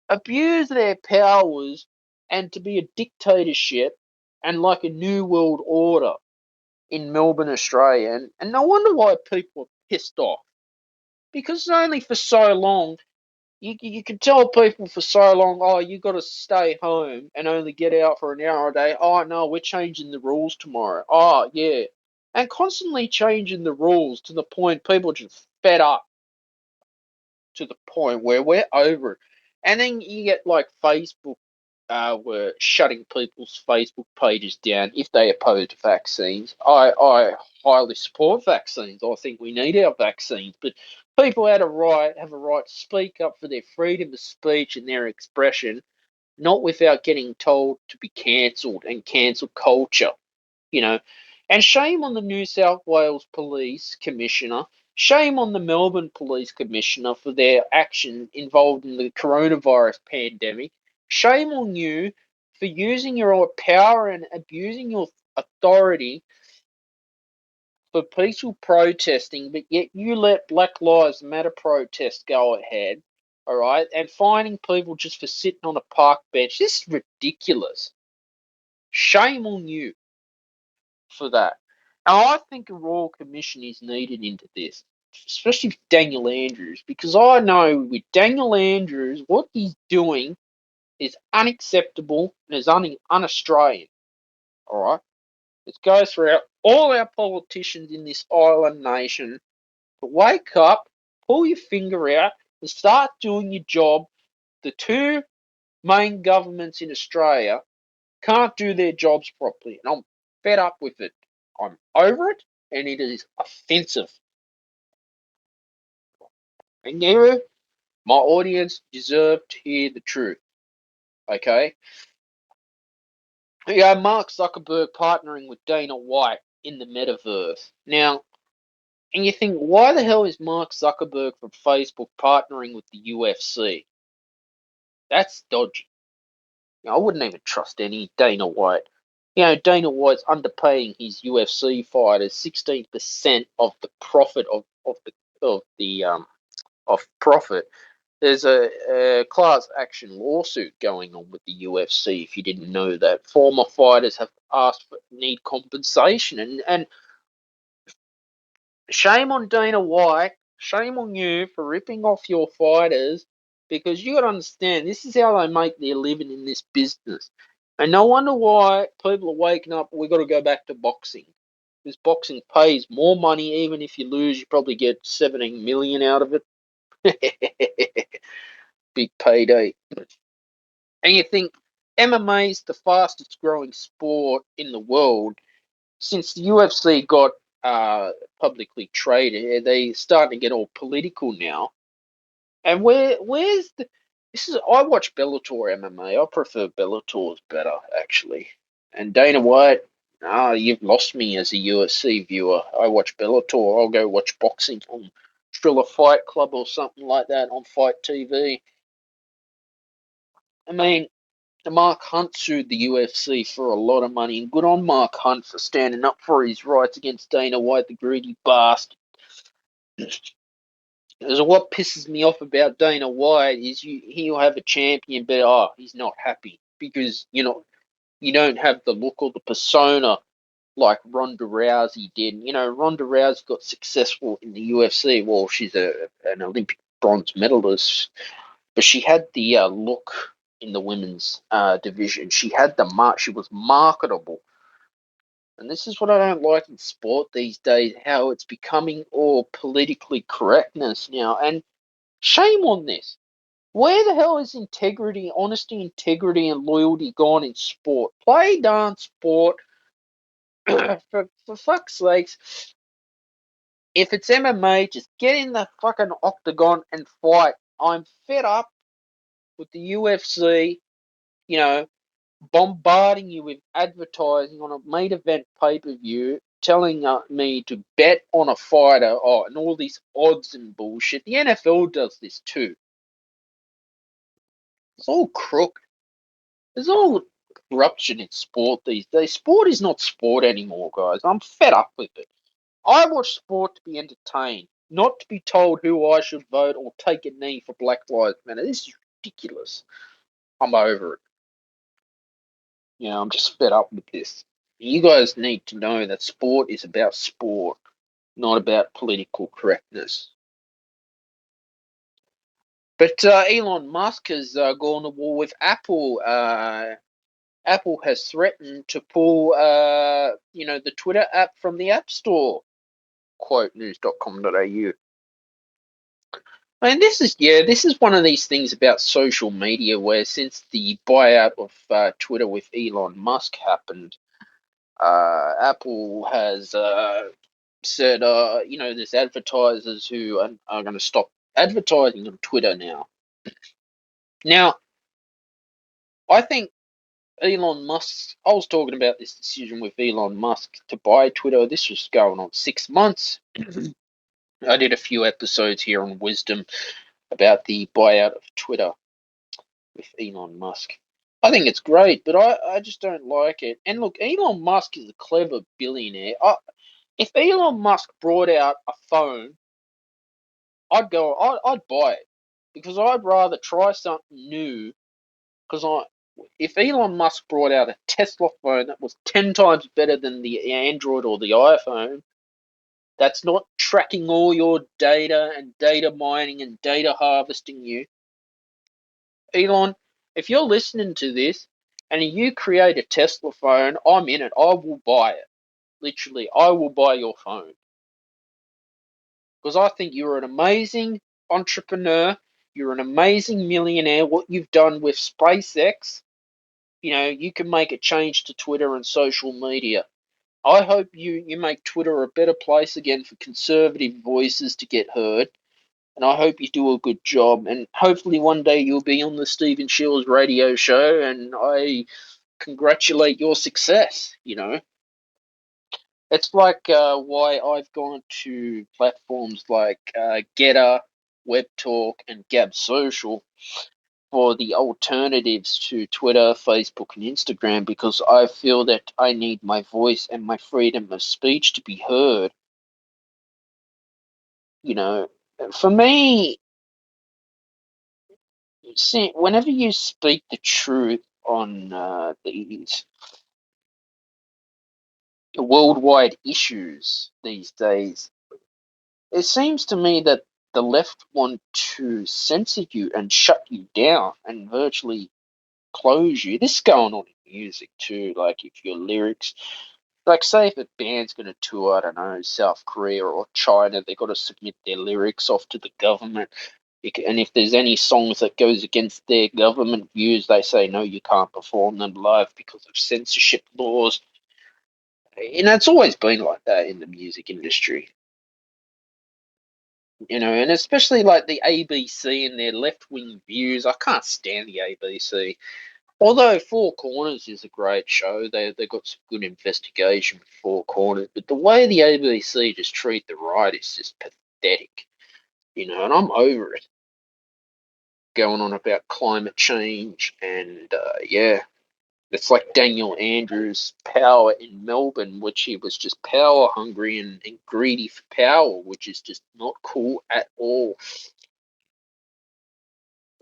abuse their powers and to be a dictatorship and like a new world order in Melbourne, Australia. And no wonder why people are pissed off. Because only for so long, you can tell people for so long, oh, you got to stay home and only get out for an hour a day. Oh, no, we're changing the rules tomorrow. Oh, yeah. And constantly changing the rules to the point people are just fed up to the point where we're over it. And then you get like Facebook were shutting people's Facebook pages down if they opposed vaccines. I highly support vaccines. I think we need our vaccines, but people have a right to speak up for their freedom of speech and their expression, not without getting told to be cancelled and cancel culture you know. And shame on the New South Wales Police Commissioner, shame on the Melbourne Police Commissioner for their action involved in the coronavirus pandemic. Shame on you for using your power and abusing your authority for peaceful protesting, but yet you let Black Lives Matter protests go ahead, all right, and fining people just for sitting on a park bench. This is ridiculous. Shame on you for that. And I think a royal commission is needed into this, especially with Daniel Andrews, because I know with Daniel Andrews, what he's doing is unacceptable and is un-Australian. All right, it goes throughout all our politicians in this island nation to wake up, pull your finger out, and start doing your job. The two main governments in Australia can't do their jobs properly, and I'm fed up with it. I'm over it, and it is offensive. And you, my audience, deserve to hear the truth. Okay? You got Mark Zuckerberg partnering with Dana White in the metaverse. Now, and you think, why the hell is Mark Zuckerberg from Facebook partnering with the UFC? That's dodgy. I wouldn't even trust any Dana White. Dana White's underpaying his UFC fighters 16% of the profit of profit. There's a class action lawsuit going on with the UFC. If you didn't know that, former fighters have asked for need compensation, and shame on Dana White, shame on you for ripping off your fighters, because you got to understand this is how they make their living in this business. And no wonder why people are waking up. We got to go back to boxing. Because boxing pays more money, even if you lose, you probably get 17 million out of it. Big payday. And you think MMA is the fastest growing sport in the world since the UFC got publicly traded. They starting to get all political now. And where's the this is I watch Bellator MMA. I prefer Bellator's better actually. And Dana White, you've lost me as a UFC viewer. I watch Bellator. I'll go watch boxing on Thriller Fight Club or something like that on Fite TV. I mean, Mark Hunt sued the UFC for a lot of money, and good on Mark Hunt for standing up for his rights against Dana White, the greedy bastard. Because what pisses me off about Dana White is he'll have a champion, but he's not happy because you don't have the look or the persona like Ronda Rousey did. Ronda Rousey got successful in the UFC. Well, she's an Olympic bronze medalist, but she had the look in the women's division. She had the mark. She was marketable. And this is what I don't like in sport these days, how it's becoming all politically correctness now. And shame on this. Where the hell is integrity, honesty, integrity, and loyalty gone in sport? Play darn sport. For fuck's sakes. If it's MMA, just get in the fucking octagon and fight. I'm fed up with the UFC, you know, bombarding you with advertising on a main event pay-per-view, telling me to bet on a fighter, and all these odds and bullshit. The NFL does this too. It's all crook. There's all corruption in sport these days. Sport is not sport anymore, guys. I'm fed up with it. I watch sport to be entertained, not to be told who I should vote or take a knee for Black Lives Matter. This is ridiculous. I'm over it. I'm just fed up with this. You guys need to know that sport is about sport, not about political correctness. But Elon Musk has gone to war with Apple. Apple has threatened to pull, the Twitter app from the App Store. Quote news.com.au. And this is one of these things about social media where since the buyout of Twitter with Elon Musk happened, Apple has said, there's advertisers who are going to stop advertising on Twitter now. Now, I think Elon Musk, I was talking about this decision with Elon Musk to buy Twitter. This was going on 6 months. I did a few episodes here on Wisdom about the buyout of Twitter with Elon Musk. I think it's great, but I just don't like it. And look, Elon Musk is a clever billionaire. If Elon Musk brought out a phone, I'd buy it because I'd rather try something new. Because if Elon Musk brought out a Tesla phone that was 10 times better than the Android or the iPhone, that's not tracking all your data and data mining and data harvesting you. Elon, if you're listening to this and you create a Tesla phone, I'm in it. I will buy it. Literally, I will buy your phone. Because I think you're an amazing entrepreneur. You're an amazing millionaire. What you've done with SpaceX, you can make a change to Twitter and social media. I hope you make Twitter a better place again for conservative voices to get heard. And I hope you do a good job. And hopefully one day you'll be on the Stephen Shields radio show, and I congratulate your success. It's like why I've gone to platforms like Getter, Webtalk, and Gab Social for the alternatives to Twitter, Facebook, and Instagram because I feel that I need my voice and my freedom of speech to be heard. For me, see, whenever you speak the truth on these worldwide issues these days, it seems to me that the left want to censor you and shut you down and virtually close you. This is going on in music too. Like if your lyrics, like say if a band's going to tour, I don't know, South Korea or China, they've got to submit their lyrics off to the government. And if there's any songs that goes against their government views, they say no, you can't perform them live because of censorship laws. It's always been like that in the music industry. And especially like the ABC and their left-wing views. I can't stand the ABC. Although Four Corners is a great show, they got some good investigation with Four Corners, but the way the ABC just treat the right is just pathetic. And I'm over it. Going on about climate change and it's like Daniel Andrews' power in Melbourne, which he was just power hungry and greedy for power, which is just not cool at all.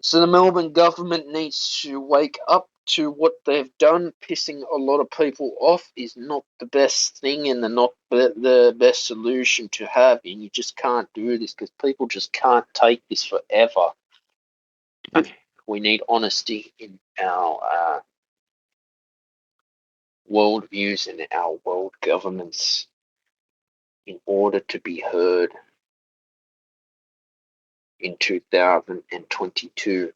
So the Melbourne government needs to wake up to what they've done. Pissing a lot of people off is not the best thing and not the best solution to have. And you just can't do this because people just can't take this forever. We need honesty in our world views and our world governments in order to be heard in 2022.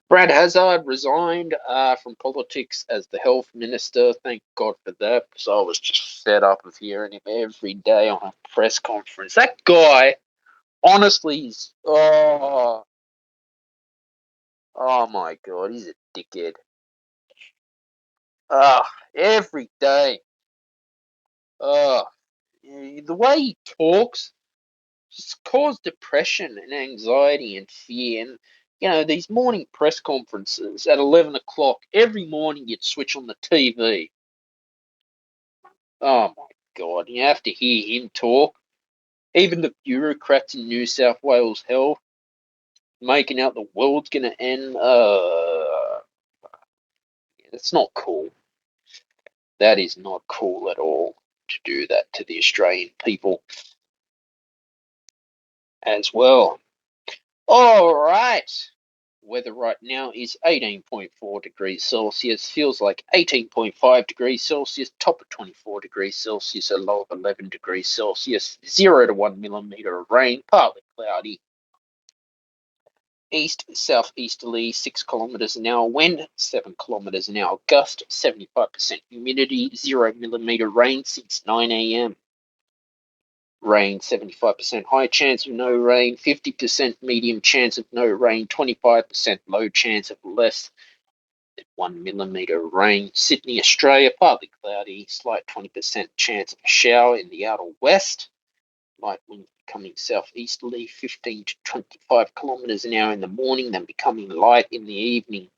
Brad Hazard resigned from politics as the health minister. Thank God for that, because I was just fed up of hearing him every day on a press conference. That guy, honestly, is oh my God, he's a dickhead. Every day. The way he talks just cause depression and anxiety and fear. And these morning press conferences at 11 o'clock every morning, you'd switch on the TV. Oh my God, you have to hear him talk. Even the bureaucrats in New South Wales Health making out the world's gonna end. It's not cool. That is not cool at all to do that to the Australian people as well. All right. Weather right now is 18.4 degrees Celsius, feels like 18.5 degrees Celsius, top of 24 degrees Celsius, a low of 11 degrees Celsius, 0 to 1 millimeter of rain, partly cloudy. East southeasterly 6 kilometers an hour wind, 7 kilometers an hour gust, 75% humidity, 0 millimeter rain since 9 a.m. Rain 75% high chance of no rain, 50% medium chance of no rain, 25% low chance of less than 1 millimeter of rain. Sydney, Australia, partly cloudy, slight 20% chance of a shower in the outer west. Light wind becoming southeasterly, 15 to 25 kilometers an hour in the morning, then becoming light in the evening.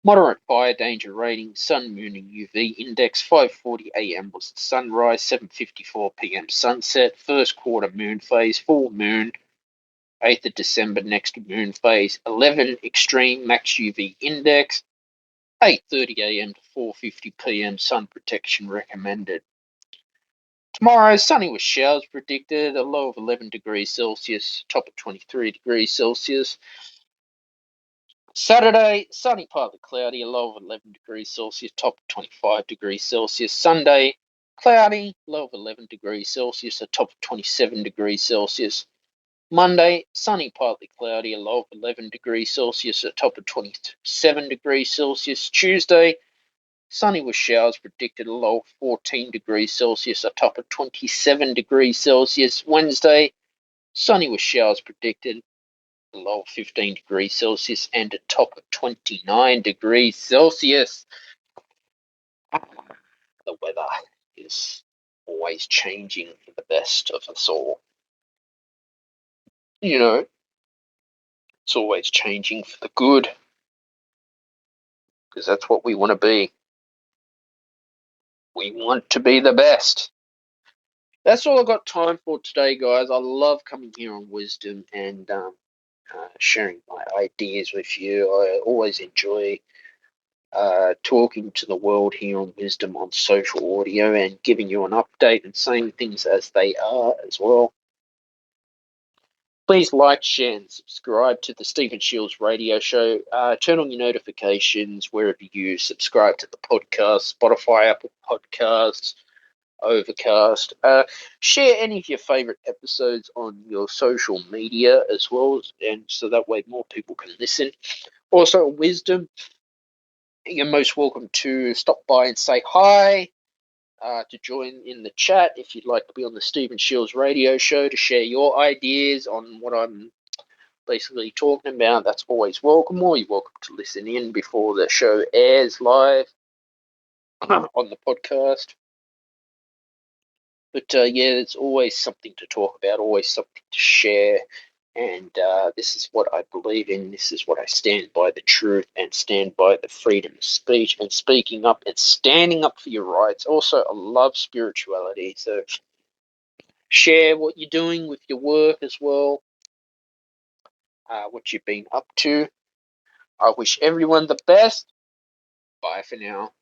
Moderate fire danger rating, sun, moon, and UV index. 5:40 a.m. was the sunrise, 7:54 p.m. sunset. First quarter moon phase, full moon. 8th of December, next moon phase. 11 extreme max UV index. 8:30 a.m. to 4:50 p.m. sun protection recommended. Tomorrow, sunny with showers predicted. A low of 11 degrees Celsius, top of 23 degrees Celsius. Saturday, sunny, partly cloudy, a low of 11 degrees Celsius, top of 25 degrees Celsius. Sunday, cloudy, low of 11 degrees Celsius, a top of 27 degrees Celsius. Monday, sunny, partly cloudy, a low of 11 degrees Celsius, a top of 27 degrees Celsius. Tuesday, sunny with showers predicted, a low of 14 degrees Celsius, a top of 27 degrees Celsius. Wednesday, sunny with showers predicted, a low of 15 degrees Celsius and a top of 29 degrees Celsius. The weather is always changing for the best of us all. It's always changing for the good, because that's what we want to be. We want to be the best. That's all I've got time for today, guys. I love coming here on Wisdom and sharing my ideas with you. I always enjoy talking to the world here on Wisdom on social audio and giving you an update and saying things as they are as well. Please like, share, and subscribe to the Stephen Shields radio show. Turn on your notifications wherever you subscribe to the podcast, Spotify, Apple Podcasts, Overcast. Share any of your favorite episodes on your social media as well, and so that way more people can listen. Also, Wisdom, you're most welcome to stop by and say hi, to join in the chat if you'd like to be on the Stephen Shields radio show to share your ideas on what I'm basically talking about. That's always welcome, or you're welcome to listen in before the show airs live on the podcast. But yeah, there's always something to talk about, always something to share. And this is what I believe in. This is what I stand by, the truth, and stand by the freedom of speech and speaking up and standing up for your rights. Also, I love spirituality. So share what you're doing with your work as well, what you've been up to. I wish everyone the best. Bye for now.